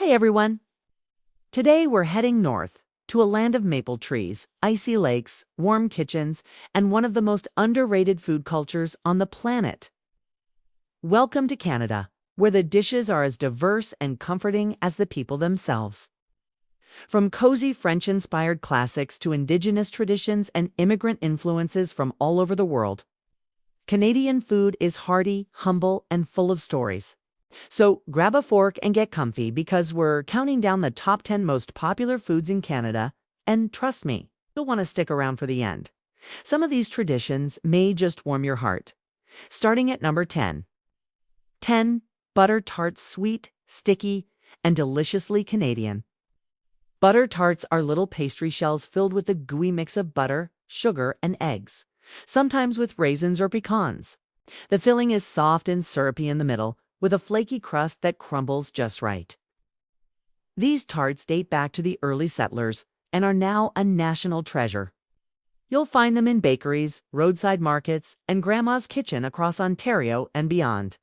Hey everyone! Today we're heading north to a land of maple trees, icy lakes, warm kitchens, and one of the most underrated food cultures on the planet. Welcome to Canada, where the dishes are as diverse and comforting as the people themselves. From cozy French-inspired classics to indigenous traditions and immigrant influences from all over the world, Canadian food is hearty, humble, and full of stories. So grab a fork and get comfy because we're counting down the top 10 most popular foods in Canada, and trust me, you'll want to stick around for the end. Some of these traditions may just warm your heart. Starting at number 10. 10. Butter tarts, sweet, sticky, and deliciously Canadian. Butter tarts are little pastry shells filled with a gooey mix of butter, sugar, and eggs, sometimes with raisins or pecans. The filling is soft and syrupy in the middle, with a flaky crust that crumbles just right. These tarts date back to the early settlers and are now a national treasure. You'll find them in bakeries, roadside markets, and Grandma's kitchen across Ontario and beyond.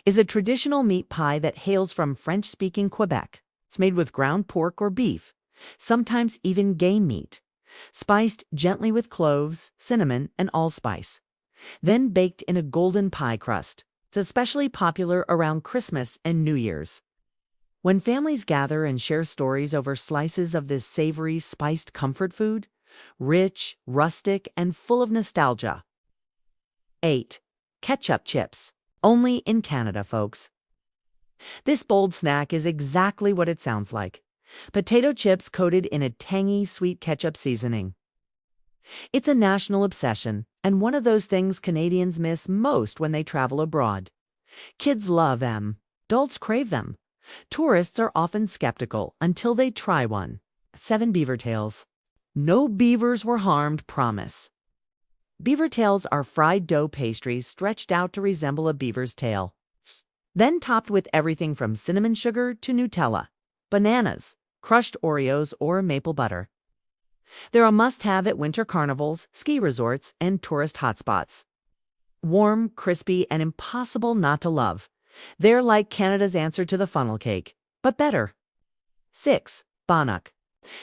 Is a traditional meat pie that hails from French-speaking Quebec. It's made with ground pork or beef, sometimes even game meat, spiced gently with cloves, cinnamon, and allspice, then baked in a golden pie crust. It's especially popular around Christmas and New Year's, when families gather and share stories over slices of this savory, spiced comfort food, rich, rustic, and full of nostalgia. 8. Ketchup chips. Only in Canada, folks. This bold snack is exactly what it sounds like. Potato chips coated in a tangy, sweet ketchup seasoning. It's a national obsession, and one of those things Canadians miss most when they travel abroad. Kids love them. Adults crave them. Tourists are often skeptical until they try one. 7. Beaver tails. No beavers were harmed, promise. Beaver tails are fried dough pastries stretched out to resemble a beaver's tail, then topped with everything from cinnamon sugar to Nutella, bananas, crushed Oreos, or maple butter. They're a must-have at winter carnivals, ski resorts, and tourist hotspots. Warm, crispy, and impossible not to love. They're like Canada's answer to the funnel cake, but better. 6. Banuk.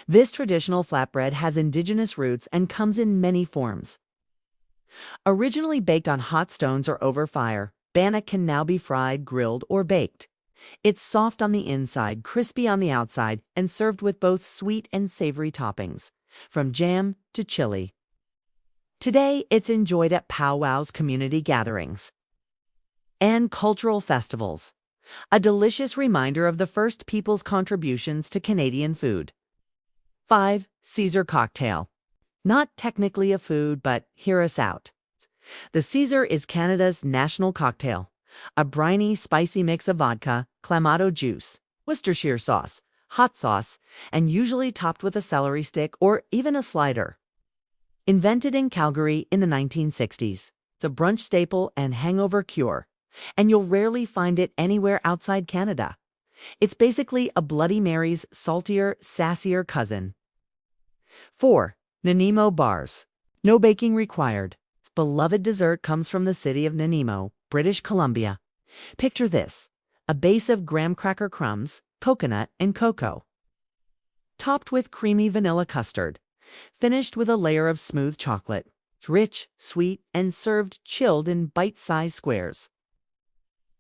This traditional flatbread has indigenous roots and comes in many forms. Originally baked on hot stones or over fire, Banuk can now be fried, grilled, or baked. It's soft on the inside, crispy on the outside, and served with both sweet and savory toppings, from jam to chili. Today, it's enjoyed at powwows, community gatherings, and cultural festivals. A delicious reminder of the first people's contributions to Canadian food. 5. Caesar cocktail. Not technically a food, but hear us out. The Caesar is Canada's national cocktail, a briny, spicy mix of vodka, Clamato juice, Worcestershire sauce, hot sauce, and usually topped with a celery stick or even a slider. Invented in Calgary in the 1960s, it's a brunch staple and hangover cure, and you'll rarely find it anywhere outside Canada. It's basically a Bloody Mary's saltier, sassier cousin. 4. Nano Bars. No baking required. Its beloved dessert comes from the city of Nanaimo, British Columbia. Picture this: a base of graham cracker crumbs, coconut, and cocoa, topped with creamy vanilla custard, finished with a layer of smooth chocolate. It's rich, sweet, and served chilled in bite-sized squares.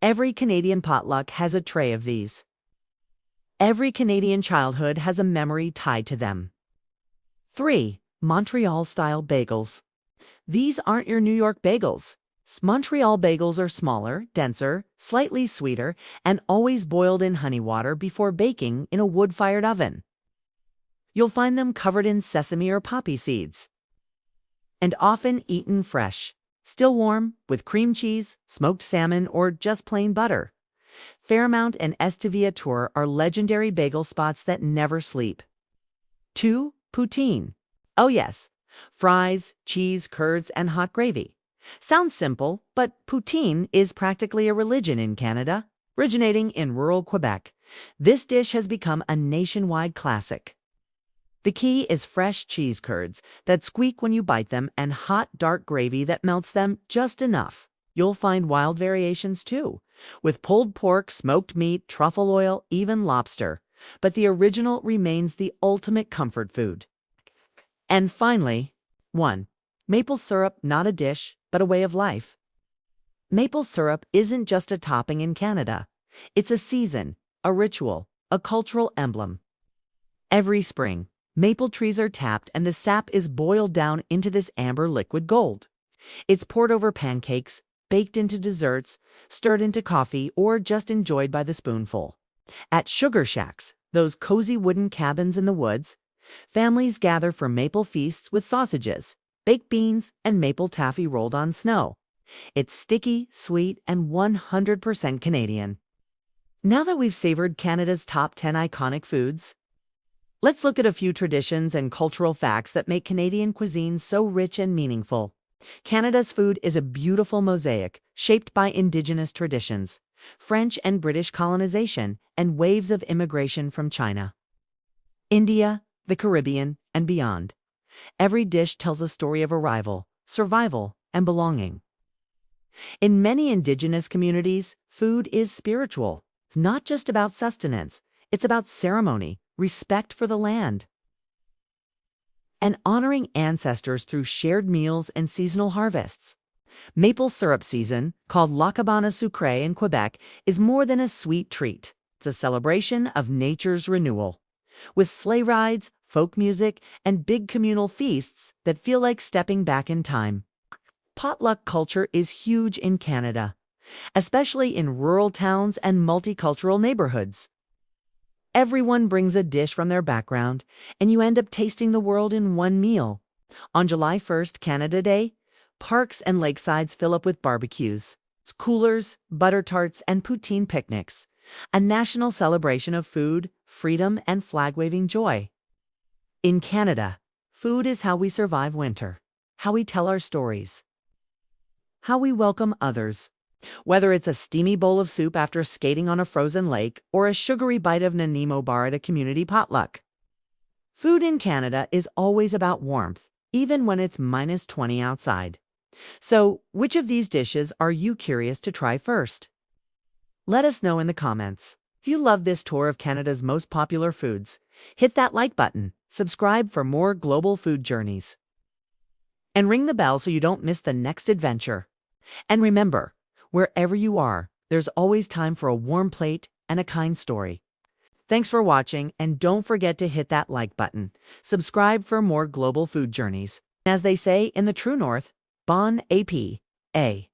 Every Canadian potluck has a tray of these. Every Canadian childhood has a memory tied to them. 3. Montreal-style bagels. These aren't your New York bagels. Montreal bagels are smaller, denser, slightly sweeter, and always boiled in honey water before baking in a wood-fired oven. You'll find them covered in sesame or poppy seeds, and often eaten fresh, still warm, with cream cheese, smoked salmon, or just plain butter. Fairmount and Estevia-Tour are legendary bagel spots that never sleep. 2. Poutine. Oh yes, fries, cheese, curds, and hot gravy. Sounds simple, but poutine is practically a religion in Canada. Originating in rural Quebec, this dish has become a nationwide classic. The key is fresh cheese curds that squeak when you bite them and hot, dark gravy that melts them just enough. you'll find wild variations too, with pulled pork, smoked meat, truffle oil, even lobster. But the original remains the ultimate comfort food. And finally, 1. Maple syrup, not a dish, but a way of life. Maple syrup isn't just a topping in Canada. It's a season, a ritual, a cultural emblem. Every spring, maple trees are tapped and the sap is boiled down into this amber liquid gold. It's poured over pancakes, baked into desserts, stirred into coffee, or just enjoyed by the spoonful. At sugar shacks, those cozy wooden cabins in the woods, families gather for maple feasts with sausages, baked beans, and maple taffy rolled on snow. It's sticky, sweet, and 100% Canadian. Now that we've savored Canada's top 10 iconic foods, let's look at a few traditions and cultural facts that make Canadian cuisine so rich and meaningful. Canada's food is a beautiful mosaic shaped by Indigenous traditions, French and British colonization, and waves of immigration from China, India, the Caribbean, and beyond. Every dish tells a story of arrival, survival, and belonging. In many Indigenous communities, food is spiritual. It's not just about sustenance, it's about ceremony, respect for the land, and honoring ancestors through shared meals and seasonal harvests. Maple syrup season, called La Cabane Sucrée in Quebec, is more than a sweet treat. It's a celebration of nature's renewal, with sleigh rides, folk music, and big communal feasts that feel like stepping back in time. Potluck culture is huge in Canada, especially in rural towns and multicultural neighborhoods. Everyone brings a dish from their background, and you end up tasting the world in one meal. On July 1st, Canada Day, parks and lakesides fill up with barbecues, coolers, butter tarts, and poutine picnics, a national celebration of food, freedom, and flag-waving joy. In Canada, food is how we survive winter, how we tell our stories, how we welcome others. Whether it's a steamy bowl of soup after skating on a frozen lake or a sugary bite of Nano Bar at a community potluck, food in Canada is always about warmth, even when it's -20 outside. So, which of these dishes are you curious to try first? Let us know in the comments. If you love this tour of Canada's most popular foods, hit that like button, subscribe for more global food journeys, and ring the bell so you don't miss the next adventure. And remember, wherever you are, there's always time for a warm plate and a kind story. Thanks for watching, and don't forget to hit that like button. Subscribe for more global food journeys. As they say in the true north, bon appétit.